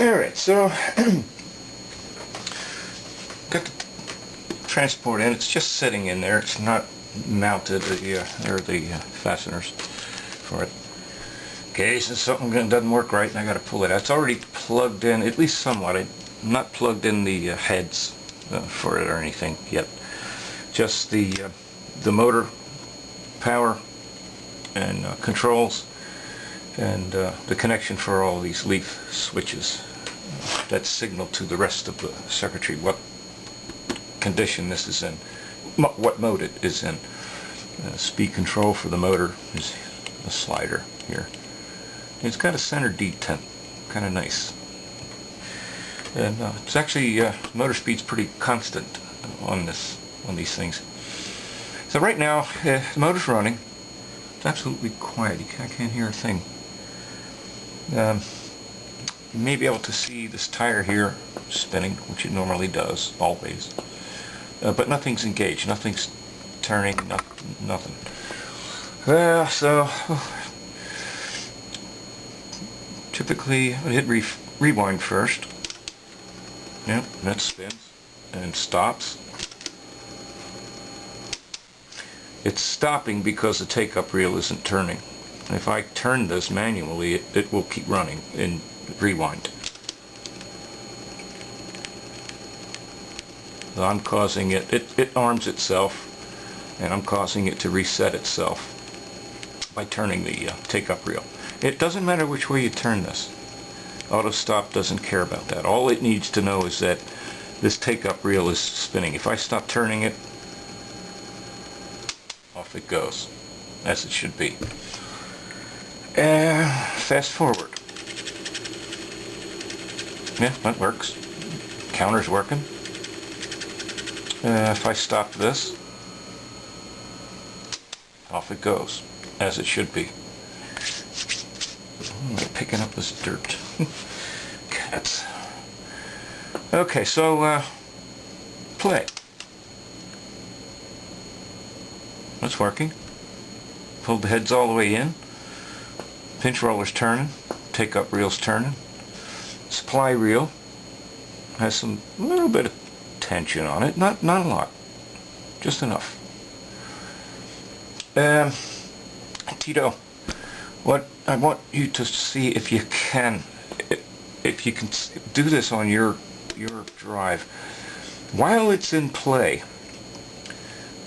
Alright, so got the transport in. It's just sitting in there. It's not mounted, the fasteners for it. Okay, so something doesn't work right and I got to pull it out. It's already plugged in, at least somewhat. I'm not plugged in the heads for it or anything yet. Just the motor, power, and controls, and the connection for all these leaf switches that signal to the rest of the circuitry what condition this is in, what mode it is in. Speed control for the motor is a slider here. It's got a center detent, kind of nice. And it's actually motor speed's pretty constant on these things. So right now the motor's running. It's absolutely quiet. I can't hear a thing. You may be able to see this tire here spinning, which it normally does, always. But nothing's engaged, nothing's turning, nothing. So typically I hit rewind first. Yep, that spins and stops. It's stopping because the take-up reel isn't turning. If I turn this manually, it will keep running in rewind. So I'm causing it arms itself, and I'm causing it to reset itself by turning the take-up reel. It doesn't matter which way you turn this. Auto stop doesn't care about that. All it needs to know is that this take-up reel is spinning. If I stop turning it, off it goes, as it should be. Fast forward. Yeah, that works. Counter's working. If I stop this, off it goes, as it should be. I'm picking up this dirt. Cats. Okay, so play. That's working. Pulled the heads all the way in. Pinch roller's turning. Take-up reel's turning. Supply reel has a little bit of tension on it. Not a lot. Just enough. Tito, what I want you to see, if you can do this on your drive, while it's in play,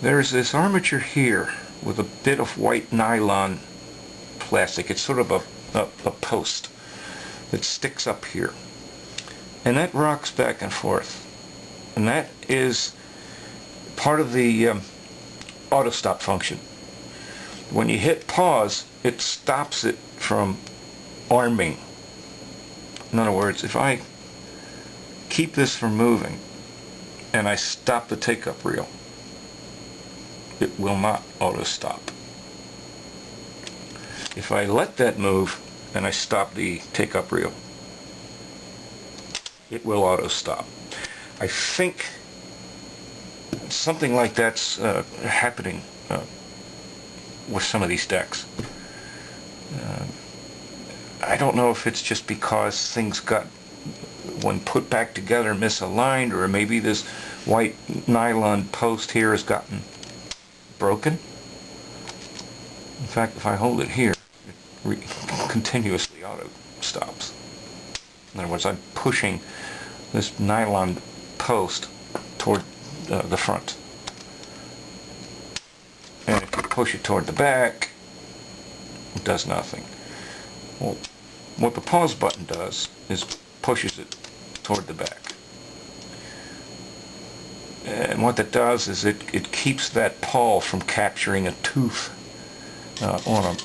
there's this armature here with a bit of white nylon plastic. It's sort of a post that sticks up here, and that rocks back and forth, and that is part of the auto stop function. When you hit pause, it stops it from arming. In other words, if I keep this from moving and I stop the take-up reel, it will not auto stop. If I let that move and I stop the take-up reel, it will auto stop. I think something like that's happening with some of these decks. I don't know if it's just because things got, when put back together, misaligned, or maybe this white nylon post here has gotten broken. In fact, if I hold it here, it continuously auto stops. In other words, I'm pushing this nylon post toward the front. And if you push it toward the back, it does nothing. Well, what the pause button does is pushes it toward the back. And what that does is it keeps that pawl from capturing a tooth on a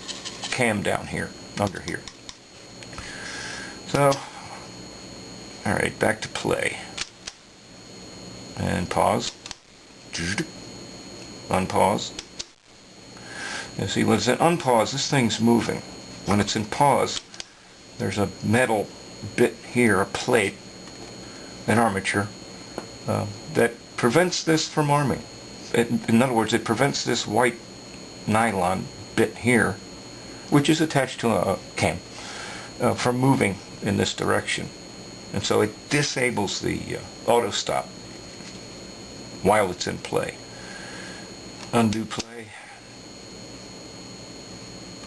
cam down here, under here. So, alright, back to play. And pause. Unpause. You see, when it's in unpause, this thing's moving. When it's in pause, there's a metal bit here, a plate, an armature, that prevents this from arming. In other words, it prevents this white nylon bit here, which is attached to a cam, from moving in this direction. and so it disables the auto stop while it's in play. Undo play.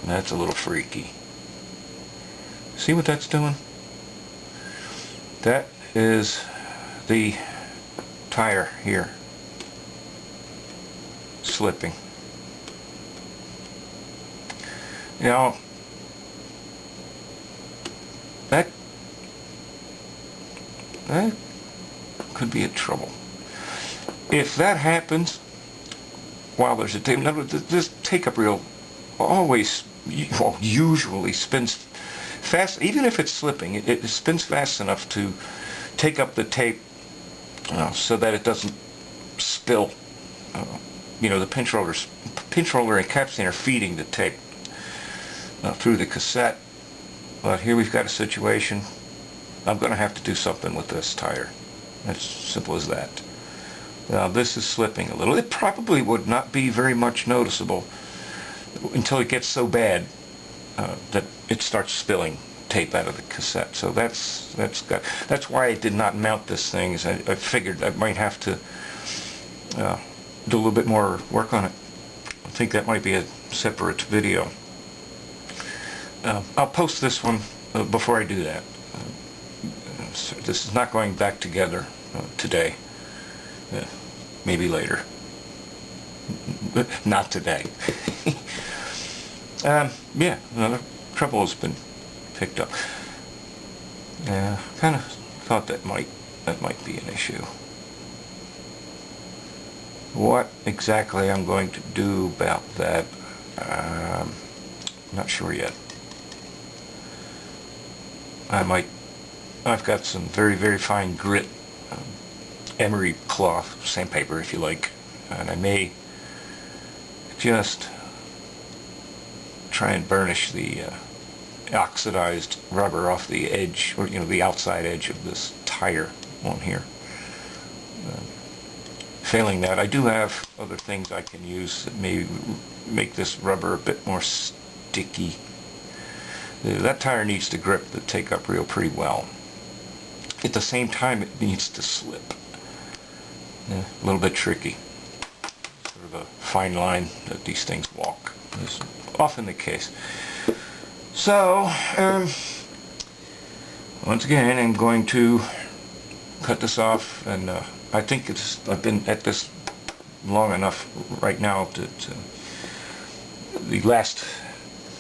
That's a little freaky. See what that's doing? That is the tire here slipping. Now that could be a trouble. If that happens while there's a tape, this take-up reel always, well, usually spins fast. Even if it's slipping, it spins fast enough to take up the tape so that it doesn't spill. The pinch roller and capstan are feeding the tape through the cassette. But here we've got a situation. I'm going to have to do something with this tire. It's simple as that. Now this is slipping a little. It probably would not be very much noticeable until it gets so bad that it starts spilling tape out of the cassette. So that's why I did not mount this thing. Is I figured I might have to do a little bit more work on it. I think that might be a separate video. I'll post this one before I do that. So this is not going back together today. Maybe later. Not today. Yeah, the trouble has been picked up. Kind of thought that might be an issue. What exactly I'm going to do about that, not sure yet. I've got some very, very fine grit emery cloth, sandpaper if you like, and I may just try and burnish the oxidized rubber off the edge, or the outside edge of this tire on here. Failing that, I do have other things I can use that may make this rubber a bit more sticky. That tire needs to grip the take-up reel pretty well. At the same time, it needs to slip. A little bit tricky. Sort of a fine line that these things walk. Is often the case. So, once again, I'm going to cut this off, and I think I've been at this long enough right now to the last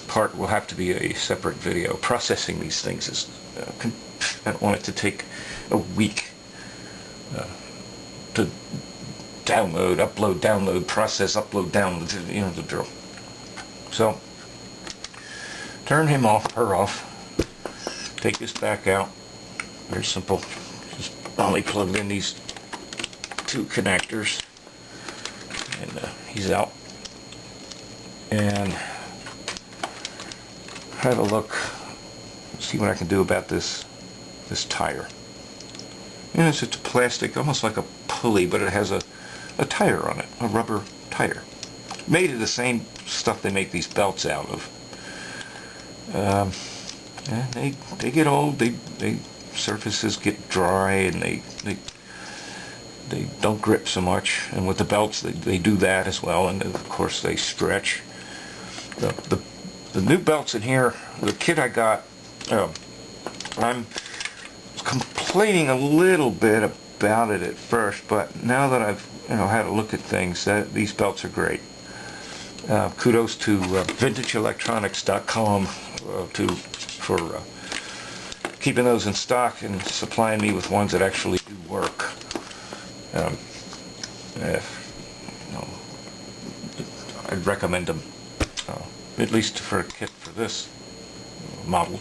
part will have to be a separate video. Processing these things is I don't want it to take a week to download, upload, download, process, upload, download, the drill. So turn him off, her off, take this back out. Very simple. Just only plugged in these two connectors, and he's out. And have a look, see what I can do about this tire. It's just a plastic, almost like a pulley, but it has a tire on it, a rubber tire. Made of the same stuff they make these belts out of. They get old, they surfaces get dry, and they don't grip so much. And with the belts, they do that as well, and of course they stretch. The new belts in here, the kit I got, I'm complaining a little bit about it at first, but now that I've had a look at things, these belts are great. Kudos to vintageelectronics.com for keeping those in stock and supplying me with ones that actually do work. I'd recommend them, at least for a kit for this model.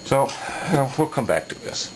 So we'll come back to this.